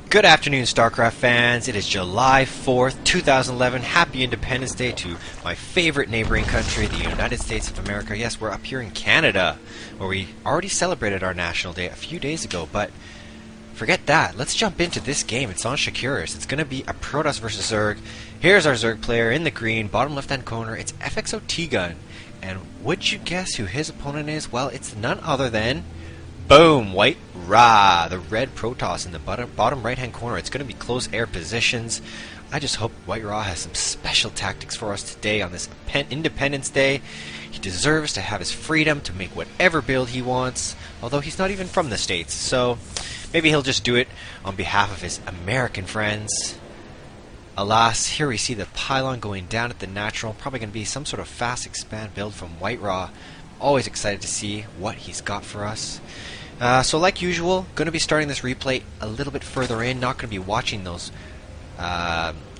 Good afternoon, StarCraft fans. It is July 4th, 2011. Happy Independence Day to my favorite neighboring country, the United States of America. Yes, we're up here in Canada, where we already celebrated our National Day a few days ago, but forget that. Let's jump into this game. It's on Shakuras. It's going to be a Protoss versus Zerg. Here's our Zerg player in the green, bottom left-hand corner. It's FXOTgun. And would you guess who his opponent is? Well, it's none other than... boom! DuckloadRa, the red Protoss in the bottom right-hand corner. It's going to be close air positions. I just hope DuckloadRa has some special tactics for us today on this Independence Day. He deserves to have his freedom to make whatever build he wants, although he's not even from the States, so maybe he'll just do it on behalf of his American friends. Alas, here we see the pylon going down at the natural. Probably going to be some sort of fast expand build from DuckloadRa. Always excited to see what he's got for us. So like usual, going to be starting this replay a little bit further in. Not going to be watching those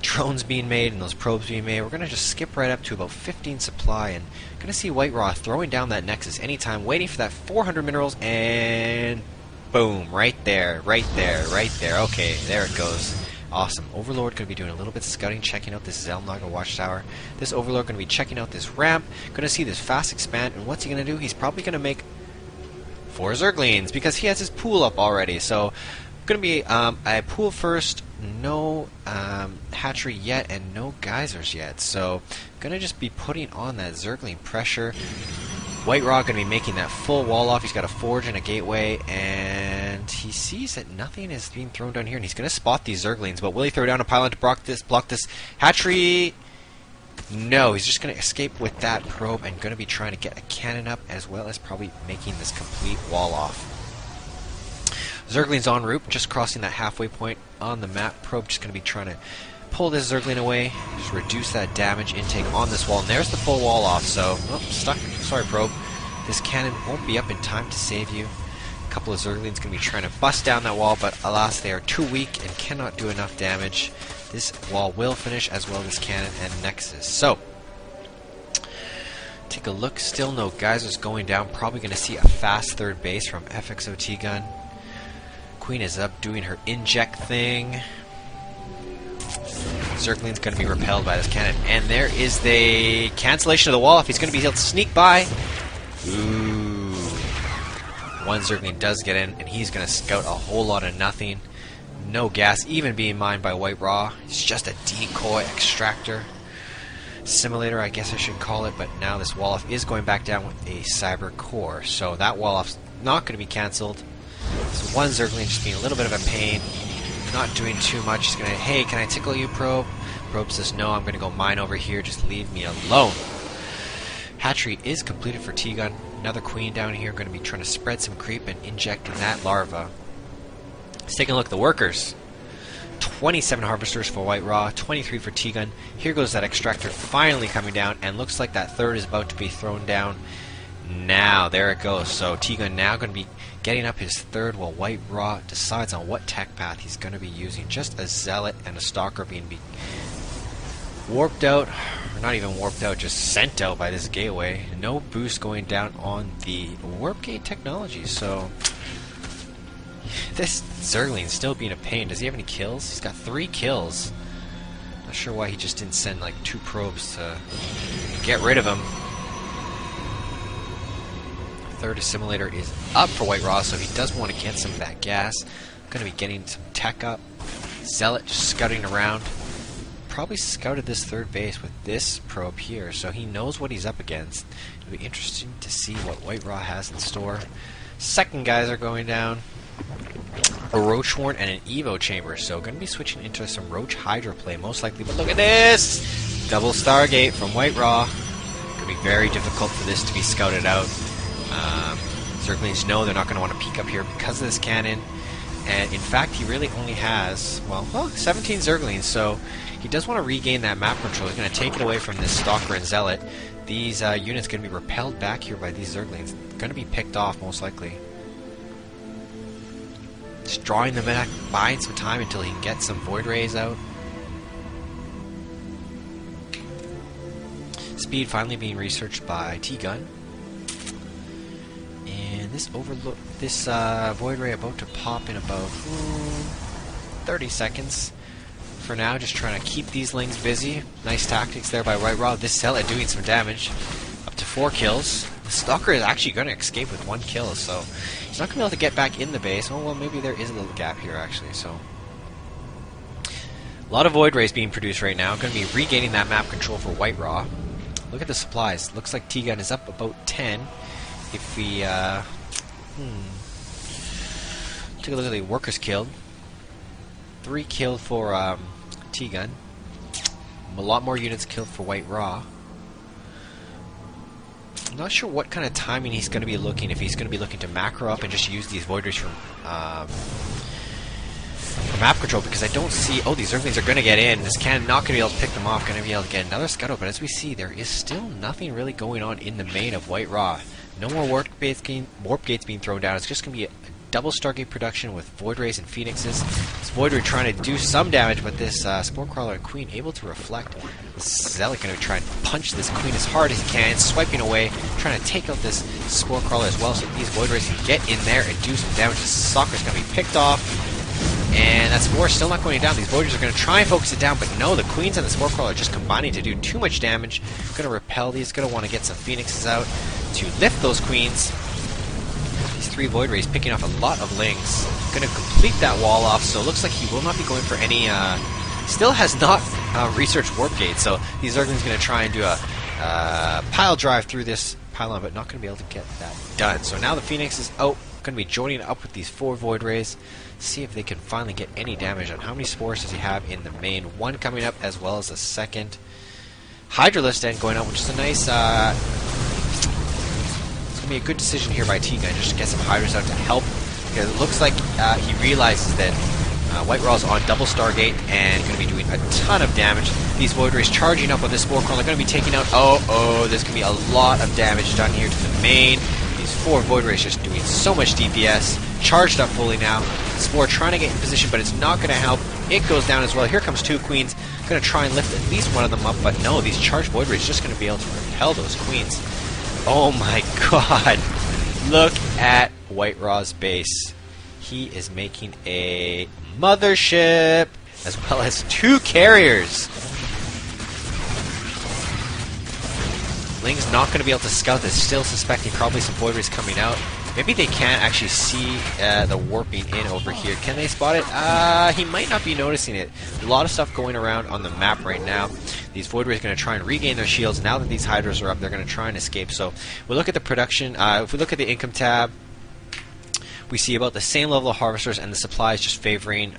drones being made and those probes being made. We're going to just skip right up to about 15 supply and going to see DuckloadRa throwing down that Nexus anytime, waiting for that 400 minerals, and boom, right there. Okay, there it goes. Awesome. Overlord going to be doing a little bit of scouting, checking out this Zelnaga watchtower. This Overlord going to be checking out this ramp. Going to see this fast expand, and what's he going to do? He's probably going to make 4 Zerglings because he has his pool up already. So going to be a pool first, no hatchery yet, and no geysers yet. So going to just be putting on that Zergling pressure. DuckloadRa going to be making that full wall off. He's got a forge and a gateway, and he sees that nothing is being thrown down here, and he's going to spot these Zerglings. But will he throw down a pylon to block this hatchery? No, he's just going to escape with that probe and going to be trying to get a cannon up, as well as probably making this complete wall off. Zerglings en route, just crossing that halfway point on the map. Probe just going to be trying to pull this Zergling away, just reduce that damage intake on this wall, and there's the full wall off. So, stuck. Sorry, probe. This cannon won't be up in time to save you. A couple of Zerglings going to be trying to bust down that wall, but alas, they are too weak and cannot do enough damage. This wall will finish, as well as this cannon and Nexus. So, take a look. Still no geysers going down. Probably going to see a fast third base from FXOTgun. Queen is up doing her inject thing. Zergling's going to be repelled by this cannon. And there is the cancellation of the wall. If he's going to be able to sneak by. Ooh. One Zergling does get in, and he's going to scout a whole lot of nothing. No gas even being mined by DuckloadRa. It's just a decoy extractor. Simulator, I guess I should call it. But now this wall-off is going back down with a cyber core. So that wall-off's not going to be cancelled. So one Zergling just being a little bit of a pain. Not doing too much. He's going to, hey, can I tickle you, probe? Probe says, no, I'm going to go mine over here. Just leave me alone. Hatchery is completed for T-Gun. Another queen down here. Going to be trying to spread some creep and inject in that larva. Let's take a look at the workers. 27 harvesters for DuckloadRa, 23 for T-Gun. Here goes that extractor finally coming down, and looks like that third is about to be thrown down. Now, there it goes. So T-Gun now going to be getting up his third, while DuckloadRa decides on what tech path he's going to be using. Just a Zealot and a Stalker being warped out, or not even warped out, just sent out by this gateway. No boost going down on the warp gate technology, so this Zergling still being a pain. Does he have any kills? He's got 3 kills. Not sure why he just didn't send like 2 probes to get rid of him. Third assimilator is up for DuckloadRa, so he does want to get some of that gas. Going to be getting some tech up. Zealot just scouting around. Probably scouted this third base with this probe here, so he knows what he's up against. It'll be interesting to see what DuckloadRa has in store. Second guys are going down. A Roach Horn and an Evo Chamber, so going to be switching into some Roach Hydra play most likely. But look at this! Double Stargate from DuckloadRa. Going to be very difficult for this to be scouted out. Zerglings know they're not going to want to peek up here because of this cannon, and in fact he really only has, well 17 Zerglings, so he does want to regain that map control. He's going to take it away from this Stalker and Zealot. These units going to be repelled back here by these Zerglings. Going to be picked off most likely. Just drawing them back, buying some time until he can get some Void Rays out. Speed finally being researched by T-Gun. And this Void Ray about to pop in about 30 seconds. For now, just trying to keep these Lings busy. Nice tactics there by White this Zealot doing some damage. Up to 4 kills. The Stalker is actually going to escape with 1 kill, so he's not going to be able to get back in the base. Oh, well, maybe there is a little gap here, actually, so... A lot of Void Rays being produced right now. Going to be regaining that map control for White. Look at the supplies. Looks like T-Gun is up about 10. If we, take a look at the workers killed. 3 killed for, T-Gun. A lot more units killed for White. I'm not sure what kind of timing he's going to be looking. If he's going to be looking to macro up and just use these Void Rays for map control, because I don't see... Oh, these Zerglings are going to get in. This cannon not going to be able to pick them off. Going to be able to get another Scuttle, but as we see, there is still nothing really going on in the main of White. No more warp gates being thrown down. It's just going to be a double Stargate production with Void Rays and Phoenixes. This Void Ray trying to do some damage, but this Spore Crawler and Queen able to reflect. This Zealot going to try and punch this Queen as hard as he can, swiping away, trying to take out this Spore Crawler as well, so these Void Rays can get in there and do some damage. This Stalker's going to be picked off. And that Spore is still not going down. These Voiders are going to try and focus it down, but no, the Queens and the Spore Crawler are just combining to do too much damage. Going to repel these, going to want to get some Phoenixes out to lift those Queens. These 3 Void Rays picking off a lot of Lings. Going to complete that wall off, so it looks like he will not be going for any... still has not researched Warp Gate, so these Zerglings going to try and do a pile drive through this pylon, but not going to be able to get that done. So now the Phoenix is out, going to be joining up with these 4 Void Rays. See if they can finally get any damage on how many spores does he have in the main. 1 coming up as well as a second. Hydralisk then going up, which is a nice... it's going to be a good decision here by T-Gun just to get some Hydras out to help. Because it looks like he realizes that White is on double Stargate and going to be doing a ton of damage. These Void Rays charging up with this Spore Crawler. They're going to be taking out... there's going to be a lot of damage done here to the main. These 4 Void Rays just doing so much DPS. Charged up fully now. Spore trying to get in position, but it's not going to help. It goes down as well. Here comes 2 Queens. Going to try and lift at least one of them up, but no, these charged Void Rays just going to be able to repel those Queens. Oh my god. Look at White Raw's base. He is making a mothership as well as 2 carriers. Ling's not going to be able to scout this, still suspecting probably some Void Rays coming out. Maybe they can't actually see the warping in over here. Can they spot it? He might not be noticing it. A lot of stuff going around on the map right now. These Void Rays are going to try and regain their shields. Now that these Hydras are up, they're going to try and escape. So we look at the production. If we look at the income tab, we see about the same level of harvesters, and the supplies just favoring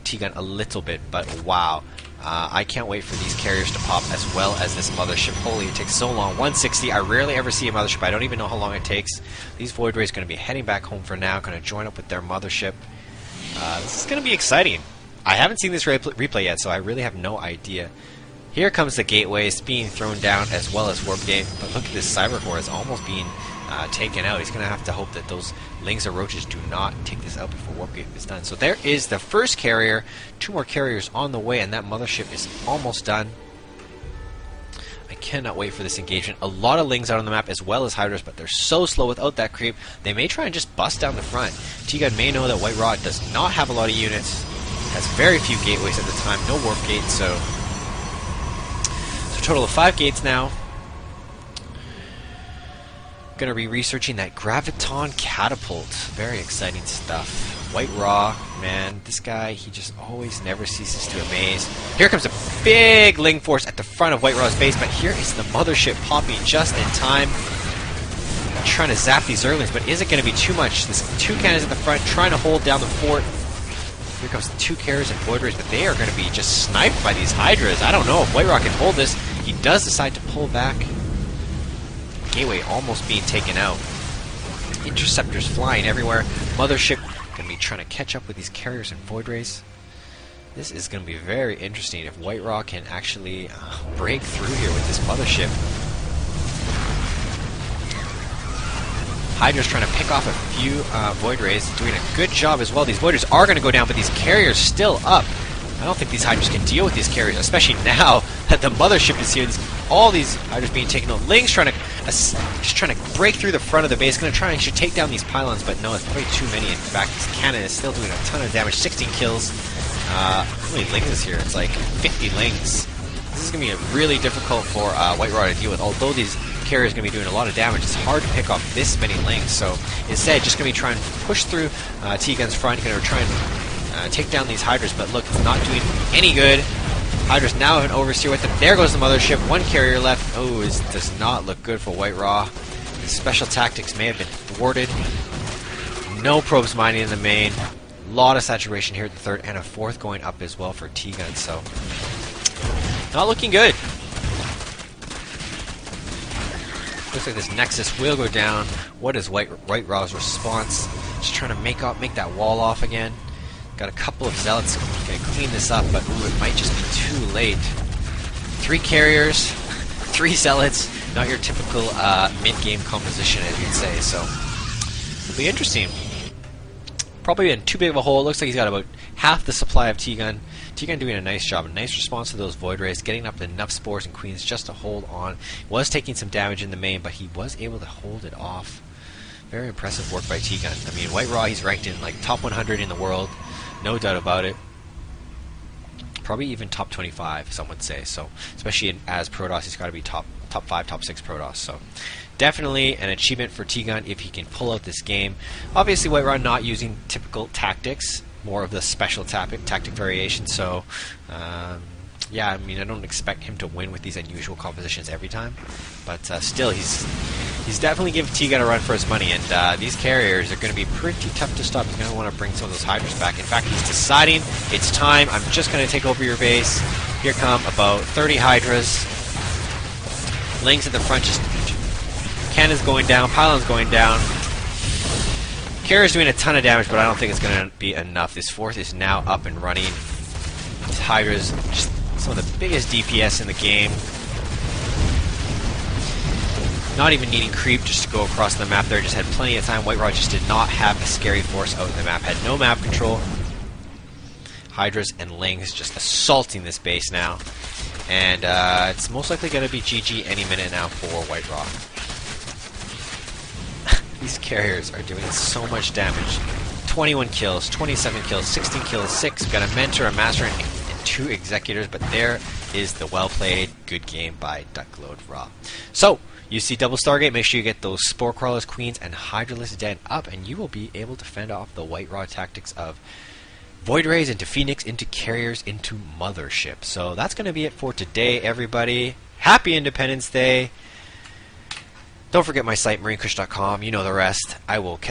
T-Gun a little bit. But wow. I can't wait for these carriers to pop as well as this mothership. Holy, it takes so long. 160. I rarely ever see a mothership. I don't even know how long it takes. These Void Rays are going to be heading back home for now. Going to join up with their mothership. This is going to be exciting. I haven't seen this replay yet, so I really have no idea. Here comes the gateways being thrown down as well as Warp Gate. But look at this Cyber Core. It's almost being taken out. He's going to have to hope that those Lings or Roaches do not take this out before Warp Gate is done. So there is the first carrier. 2 more carriers on the way, and that mothership is almost done. I cannot wait for this engagement. A lot of Lings out on the map as well as Hydras, but they're so slow without that creep. They may try and just bust down the front. T-Gun may know that White does not have a lot of units. Has very few gateways at the time. No Warp Gate, so a total of 5 gates now. Gonna be researching that Graviton Catapult. Very exciting stuff. White man, this guy, he just always never ceases to amaze. Here comes a big Ling force at the front of White base, but here is the mothership popping just in time. Trying to zap these Zerglings, but is it going to be too much? There's 2 cannons at the front trying to hold down the fort. Here comes the 2 carriers and Void Rays, but they are going to be just sniped by these Hydras. I don't know if White can hold this. He does decide to pull back. Gateway almost being taken out. Interceptors flying everywhere. Mothership going to be trying to catch up with these carriers and Void Rays. This is going to be very interesting if White can actually break through here with this mothership. Hydra's trying to pick off a few Void Rays, doing a good job as well. These Void Rays are going to go down, but these carriers still up. I don't think these Hydras can deal with these carriers, especially now that the mothership is here. All these Hydras being taken out. Ling's trying to just trying to break through the front of the base. Going to try and take down these pylons, but no, it's probably too many. In fact, this cannon is still doing a ton of damage. 16 kills. How many lings is here? It's like 50 lings. This is going to be really difficult for White Raw to deal with. Although these carriers are going to be doing a lot of damage, it's hard to pick off this many lings. So instead, just going to be trying to push through T-Gun's front. Going to try and take down these Hydras. But look, it's not doing any good. Hydras now have an overseer with them. There goes the mothership. One carrier left. Oh, this does not look good for White Raw. The special tactics may have been thwarted. No probes mining in the main. A lot of saturation here at the third, and a fourth going up as well for T-Gun. So not looking good. Looks like this Nexus will go down. What is White Raw's response? Just trying to make that wall off again. Got a couple of Zealots going to clean this up, but ooh, it might just be too late. 3 carriers, 3 Zealots. Not your typical mid-game composition, as you'd say. So it'll be interesting. Probably in too big of a hole. It looks like he's got about half the supply of T-Gun. T-Gun doing a nice job. A nice response to those Void Rays, getting up enough spores and queens just to hold on. Was taking some damage in the main, but he was able to hold it off. Very impressive work by T-Gun. I mean, White Raw, he's ranked in like top 100 in the world. No doubt about it. Probably even top 25, some would say. So, especially as Protoss, he's got to be top 5, top 6 Protoss. So, definitely an achievement for T-Gun if he can pull out this game. Obviously, White Raw not using typical tactics, more of the special tactic variation. So, yeah, I mean, I don't expect him to win with these unusual compositions every time, but still, he's definitely giving T-Gun a run for his money, and these carriers are going to be pretty tough to stop. He's going to want to bring some of those Hydras back. In fact, he's deciding it's time. I'm just going to take over your base. Here come about 30 Hydras. Lings at the front, just cannons going down, pylons going down. Carrier's doing a ton of damage, but I don't think it's going to be enough. This fourth is now up and running. These Hydras, just some of the biggest DPS in the game. Not even needing creep just to go across the map there. Just had plenty of time. White Raw just did not have a scary force out in the map. Had no map control. Hydras and Lings just assaulting this base now. And it's most likely going to be GG any minute now for White Raw. These carriers are doing so much damage. 21 kills, 27 kills, 16 kills, 6. Got a Mentor, a Master, and 2 Executors. But there is the well-played good game by DuckloadRa. So, you see double Stargate, make sure you get those Spore Crawlers, Queens, and Hydralisk Den up, and you will be able to fend off the White Raw tactics of Void Rays into Phoenix, into Carriers, into Mothership. So that's going to be it for today, everybody. Happy Independence Day. Don't forget my site, MarineKush.com. You know the rest. I will catch